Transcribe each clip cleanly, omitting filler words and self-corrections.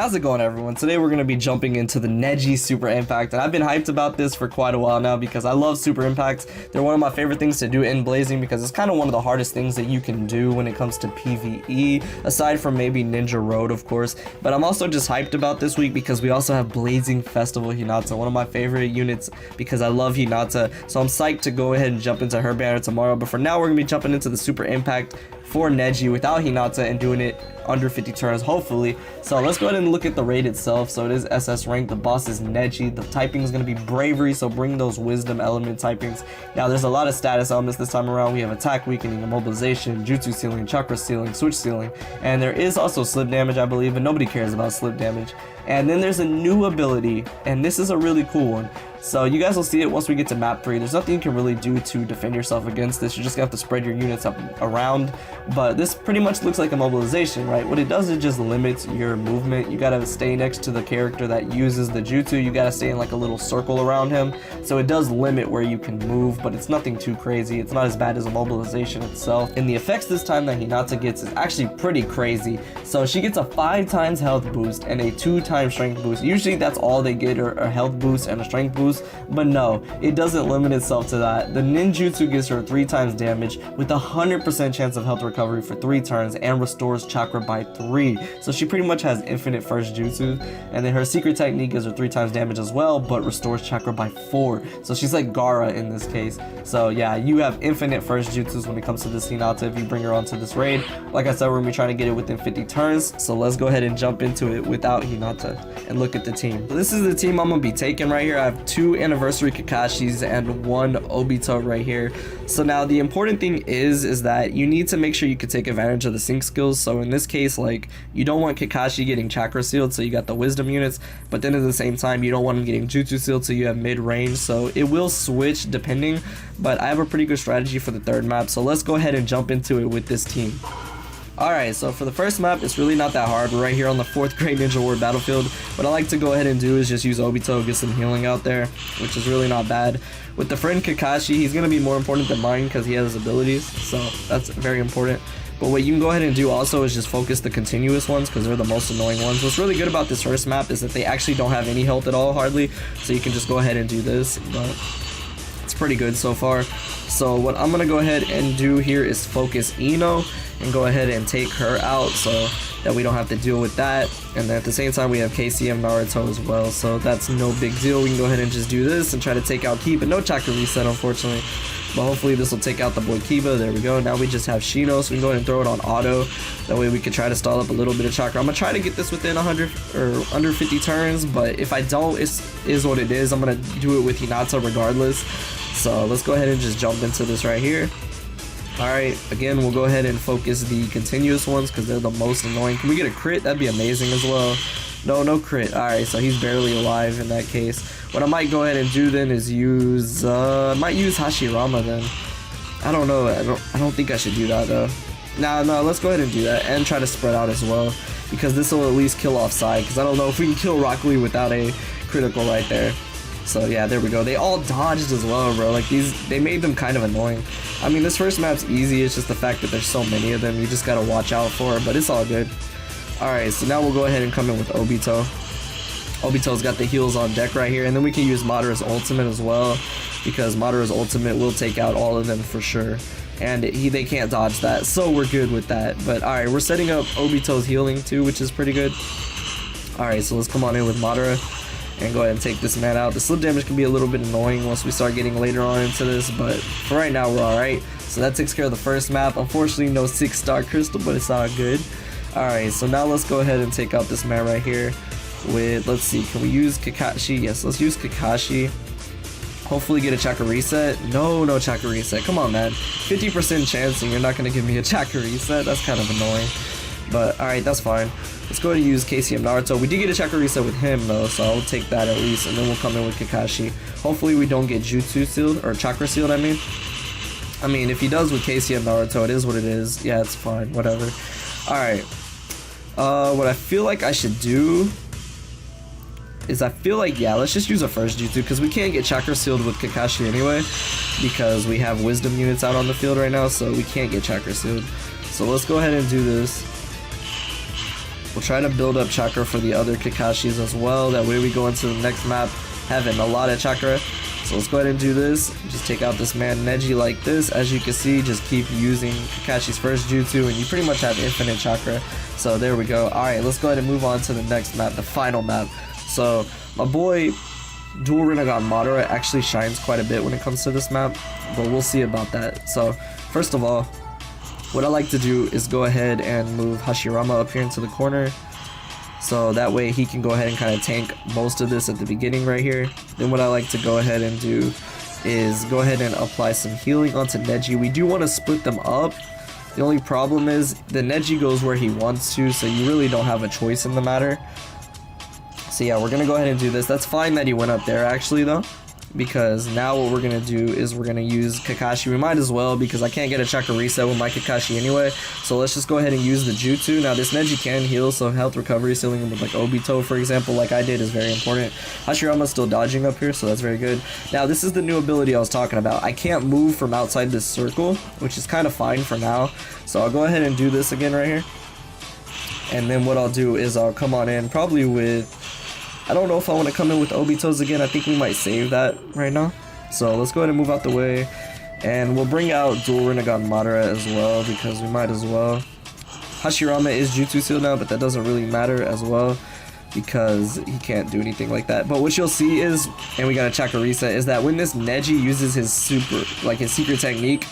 How's it going, everyone? Today we're going to be jumping into the Neji Super Impact, and I've been hyped about this for quite a while now because I love Super Impacts. They're one of my favorite things to do in Blazing because it's kind of one of the hardest things that you can do when it comes to PvE, aside from maybe Ninja Road, of course. But I'm also just hyped about this week because we also have Blazing Festival HINATA, one of my favorite units because I love HINATA. So I'm psyched to go ahead and jump into her banner tomorrow, but for now we're going to be jumping into the Super Impact for Neji without HINATA and doing it under 50 turns, hopefully. So let's go ahead and look at the raid itself. So it is SS rank. The boss is Neji. The typing is going to be bravery, so bring those wisdom element typings. Now there's a lot of status elements this time around. We have attack weakening, immobilization, jutsu sealing, chakra sealing, switch sealing, and there is also slip damage, I believe, but nobody cares about slip damage. And then there's a new ability, and this is a really cool one. So you guys will see it once we get to map 3. There's nothing you can really do to defend yourself against this. You're just gonna have to spread your units up around. But this pretty much looks like a mobilization, right? What it does is just limits your movement. You gotta stay next to the character that uses the jutsu. You gotta stay in like a little circle around him. So it does limit where you can move, but it's nothing too crazy. It's not as bad as a mobilization itself. And the effects this time that HINATA gets is actually pretty crazy. So she gets a 5 times health boost and a 2 times strength boost. Usually that's all they get, are a health boost and a strength boost. But no, it doesn't limit itself to that. The ninjutsu gives her 3 times damage with a 100% chance of health recovery for 3 turns and restores chakra by 3. So she pretty much has infinite first jutsu. And then her secret technique gives her 3 times damage as well, but restores chakra by 4. So she's like Gaara in this case. So yeah, you have infinite first jutsus when it comes to this HINATA if you bring her onto this raid. Like I said, we're gonna be trying to get it within 50 turns. So let's go ahead and jump into it without HINATA and look at the team. So this is the team I'm gonna be taking right here. I have 2 anniversary Kakashis and 1 Obito right here. So now the important thing is that you need to make sure you can take advantage of the sync skills. So in this case, like, you don't want Kakashi getting chakra sealed, so you got the wisdom units, but then at the same time you don't want him getting jutsu sealed, so you have mid range. So it will switch depending, but I have a pretty good strategy for the 3rd map. So let's go ahead and jump into it with this team. Alright, so for the first map, it's really not that hard. We're right here on the 4th grade Ninja War battlefield. What I like to go ahead and do is just use Obito, get some healing out there, which is really not bad. With the friend Kakashi, he's going to be more important than mine because he has his abilities, so that's very important. But what you can go ahead and do also is just focus the continuous ones because they're the most annoying ones. What's really good about this first map is that they actually don't have any health at all, hardly, so you can just go ahead and do this, but it's pretty good so far. So what I'm going to go ahead and do here is focus Ino and go ahead and take her out so that we don't have to deal with that. And then at the same time we have KCM Naruto as well, so that's no big deal. We can go ahead and just do this and try to take out Kiba. No chakra reset, unfortunately, but hopefully this will take out the boy Kiba. There we go. Now we just have Shino, so we can go ahead and throw it on auto. That way we can try to stall up a little bit of chakra. I'm gonna try to get this within 100 or under 50 turns, but if I don't, it is what it is. I'm gonna do it with HINATA regardless. So let's go ahead and just jump into this right here. Alright, again, we'll go ahead and focus the continuous ones because they're the most annoying. Can we get a crit? That'd be amazing as well. No crit. Alright, so he's barely alive in that case. What I might go ahead and do then is use, I might use Hashirama then. I don't know. I don't think I should do that though. No, let's go ahead and do that and try to spread out as well because this will at least kill offside because I don't know if we can kill Rock Lee without a critical right there. So yeah, there we go. They all dodged as well, bro. Like they made them kind of annoying. I mean, this first map's easy. It's just the fact that there's so many of them. You just gotta watch out for it, but it's all good. Alright, so now we'll go ahead and come in with Obito. Obito's got the heals on deck right here, and then we can use Madara's ultimate as well, because Madara's ultimate will take out all of them for sure. And they can't dodge that, so we're good with that. But alright, we're setting up Obito's healing too, which is pretty good. Alright, so let's come on in with Madara and go ahead and take this man out. The slip damage can be a little bit annoying once we start getting later on into this, but for right now we're alright. So that takes care of the first map. Unfortunately, no 6-star crystal, but it's all good. Alright, so now let's go ahead and take out this man right here with, let's see, can we use Kakashi? Yes, let's use Kakashi. Hopefully get a chakra reset. No chakra reset. Come on, man. 50% chance and you're not going to give me a chakra reset? That's kind of annoying. But alright, that's fine. Let's go ahead and use KCM Naruto. We did get a chakra reset with him though, so I'll take that at least, and then we'll come in with Kakashi. Hopefully we don't get jutsu sealed, or chakra sealed, I mean, if he does with KCM Naruto, it is what it is. Yeah, it's fine, whatever. Alright. What I feel like I should do is yeah, let's just use a first jutsu, because we can't get chakra sealed with Kakashi anyway, because we have wisdom units out on the field right now, so we can't get chakra sealed. So let's go ahead and do this. We'll try to build up chakra for the other Kakashis as well. That way we go into the next map having a lot of chakra. So let's go ahead and do this. Just take out this man Neji like this. As you can see, just keep using Kakashi's first jutsu and you pretty much have infinite chakra. So there we go. Alright, let's go ahead and move on to the next map, the final map. So my boy Dual Rinnegan Madara actually shines quite a bit when it comes to this map, but we'll see about that. So first of all, what I like to do is go ahead and move Hashirama up here into the corner. So that way he can go ahead and kind of tank most of this at the beginning right here. Then what I like to go ahead and do is go ahead and apply some healing onto Neji. We do want to split them up. The only problem is the Neji goes where he wants to, so you really don't have a choice in the matter. So yeah, we're going to go ahead and do this. That's fine that he went up there actually though, because now what we're going to do is we're going to use Kakashi. We might as well, because I can't get a chakra reset with my Kakashi anyway. So let's just go ahead and use the jutsu. Now this Neji can heal, so health recovery, sealing him with like Obito for example, like I did, is very important. Hashirama's still dodging up here, so that's very good. Now this is the new ability I was talking about. I can't move from outside this circle, which is kind of fine for now. So I'll go ahead and do this again right here. And then what I'll do is I'll come on in probably with, I don't know if I want to come in with Obito's again. I think we might save that right now. So let's go ahead and move out the way. And we'll bring out Dual Rinnegan Madara as well, because we might as well. Hashirama is jutsu sealed now, but that doesn't really matter as well, because he can't do anything like that. But what you'll see is, and we got a chakra reset, is that when this Neji uses his his secret technique,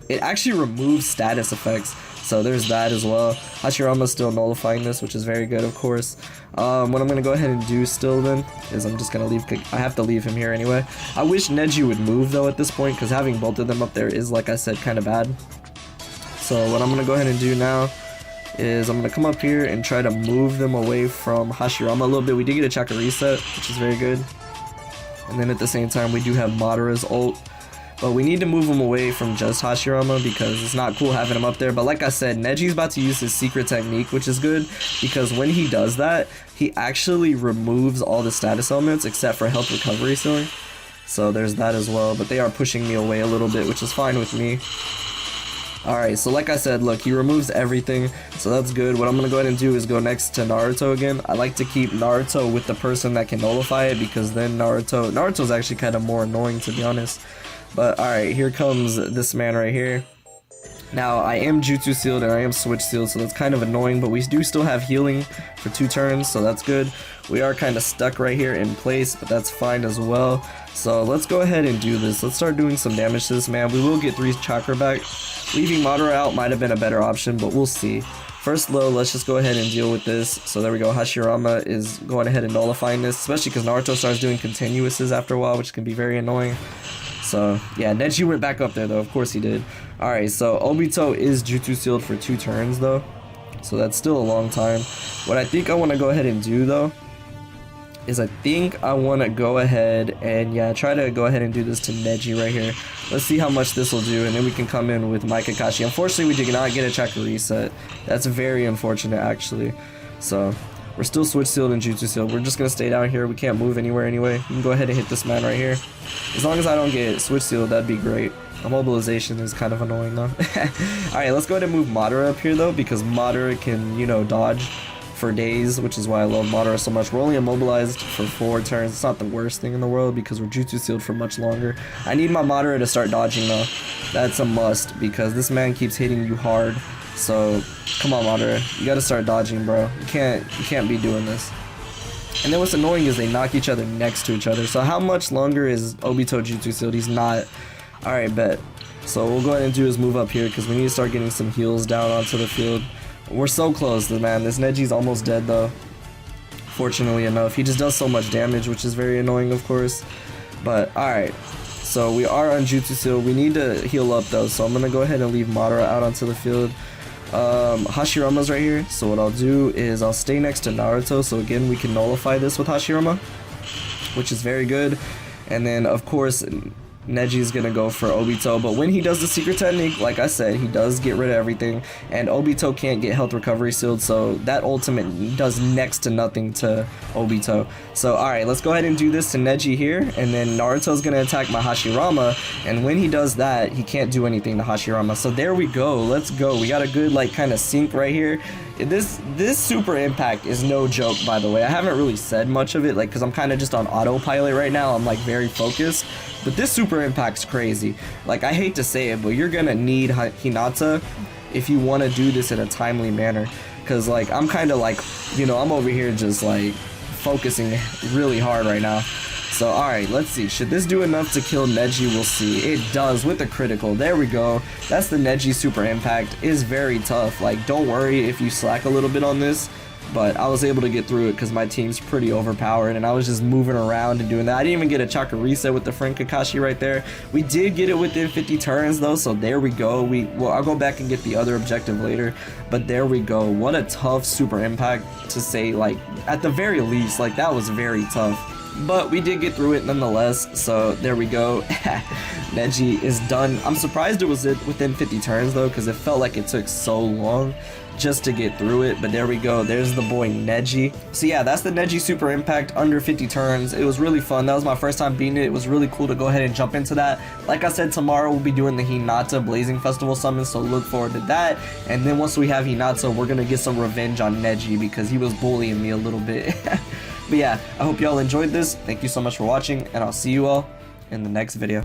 it actually removes status effects. So there's that as well. Hashirama's still nullifying this, which is very good, of course. What I'm going to go ahead and do still then is I'm just going to leave, I have to leave him here anyway. I wish Neji would move though at this point, because having both of them up there is, like I said, kind of bad. So what I'm going to go ahead and do now is I'm going to come up here and try to move them away from Hashirama a little bit. We did get a chakra reset, which is very good. And then at the same time, we do have Madara's ult. But we need to move him away from just Hashirama, because it's not cool having him up there. But like I said, Neji's about to use his secret technique, which is good, because when he does that, he actually removes all the status elements except for health recovery ceiling. So there's that as well. But they are pushing me away a little bit, which is fine with me. Alright, so like I said, look, he removes everything, so that's good. What I'm going to go ahead and do is go next to Naruto again. I like to keep Naruto with the person that can nullify it, because then Naruto's actually kind of more annoying, to be honest. But alright, here comes this man right here. Now, I am jutsu sealed and I am switch sealed, so that's kind of annoying, but we do still have healing for 2 turns, so that's good. We are kind of stuck right here in place, but that's fine as well. So let's go ahead and do this. Let's start doing some damage to this man. We will get 3 chakra back. Leaving Madara out might have been a better option, but we'll see. First low, let's just go ahead and deal with this. So there we go. Hashirama is going ahead and nullifying this, especially because Naruto starts doing continuouses after a while, which can be very annoying. So yeah, Neji went back up there though, of course he did. Alright, so Obito is jutsu sealed for 2 turns though, so that's still a long time. What I think I want to go ahead and do though is I think I want to go ahead and try to go ahead and do this to Neji right here. Let's see how much this will do, and then we can come in with my Kakashi. Unfortunately, we did not get a chakra reset. That's very unfortunate actually. So we're still switch sealed and jutsu sealed. We're just gonna stay down here. We can't move anywhere anyway. You can go ahead and hit this man right here. As long as I don't get switch sealed, that'd be great. Immobilization is kind of annoying though. Alright, let's go ahead and move Madara up here though, because Madara can, you know, dodge for days, which is why I love Madara so much. We're only immobilized for 4 turns. It's not the worst thing in the world, because we're jutsu sealed for much longer. I need my Madara to start dodging though. That's a must, because this man keeps hitting you hard. So come on, Madara, you gotta start dodging, bro. You can't be doing this. And then what's annoying is they knock each other next to each other. So how much longer is Obito jutsu sealed? He's not. Alright, bet. So what we'll go ahead and do is move up here, because we need to start getting some heals down onto the field. We're so close, man. This Neji's almost dead though, fortunately enough. He just does so much damage, which is very annoying, of course. But alright, so we are on jutsu sealed. We need to heal up though, so I'm gonna go ahead and leave Madara out onto the field. Hashirama's right here, so what I'll do is I'll stay next to Naruto, so again we can nullify this with Hashirama, which is very good. And then of course Neji's gonna go for Obito, but when he does the secret technique, like I said, he does get rid of everything, and Obito can't get health recovery sealed, so that ultimate does next to nothing to Obito. So alright, let's go ahead and do this to Neji here, and then Naruto's gonna attack my Hashirama, and when he does that, he can't do anything to Hashirama. So there we go, let's go. We got a good like kind of sync right here. This super impact is no joke, by the way. I haven't really said much of it, like, because I'm kind of just on autopilot right now. I'm like very focused, but this super impact's crazy. Like, I hate to say it, but you're gonna need HINATA if you want to do this in a timely manner, because like I'm kind of like, you know, I'm over here just like focusing really hard right now. So alright, let's see, should this do enough to kill Neji? We'll see. It does with the critical. There we go. That's the Neji super impact. Is very tough. Like, don't worry if you slack a little bit on this, but I was able to get through it because my team's pretty overpowered and I was just moving around and doing that. I didn't even get a Chakra reset with the friend Kakashi right there. We did get it within 50 turns though, so there we go. Well, I'll go back and get the other objective later, but there we go. What a tough super impact to say, like, at the very least. Like, that was very tough. But we did get through it nonetheless, so there we go. Neji is done. I'm surprised it was within 50 turns though, because it felt like it took so long just to get through it. But there we go. There's the boy Neji. So yeah, that's the Neji super impact under 50 turns. It was really fun. That was my first time beating it. It was really cool to go ahead and jump into that. Like I said, tomorrow we'll be doing the HINATA Blazing Festival summon, so look forward to that. And then once we have HINATA, we're gonna get some revenge on Neji because he was bullying me a little bit. But yeah, I hope y'all enjoyed this. Thank you so much for watching, and I'll see you all in the next video.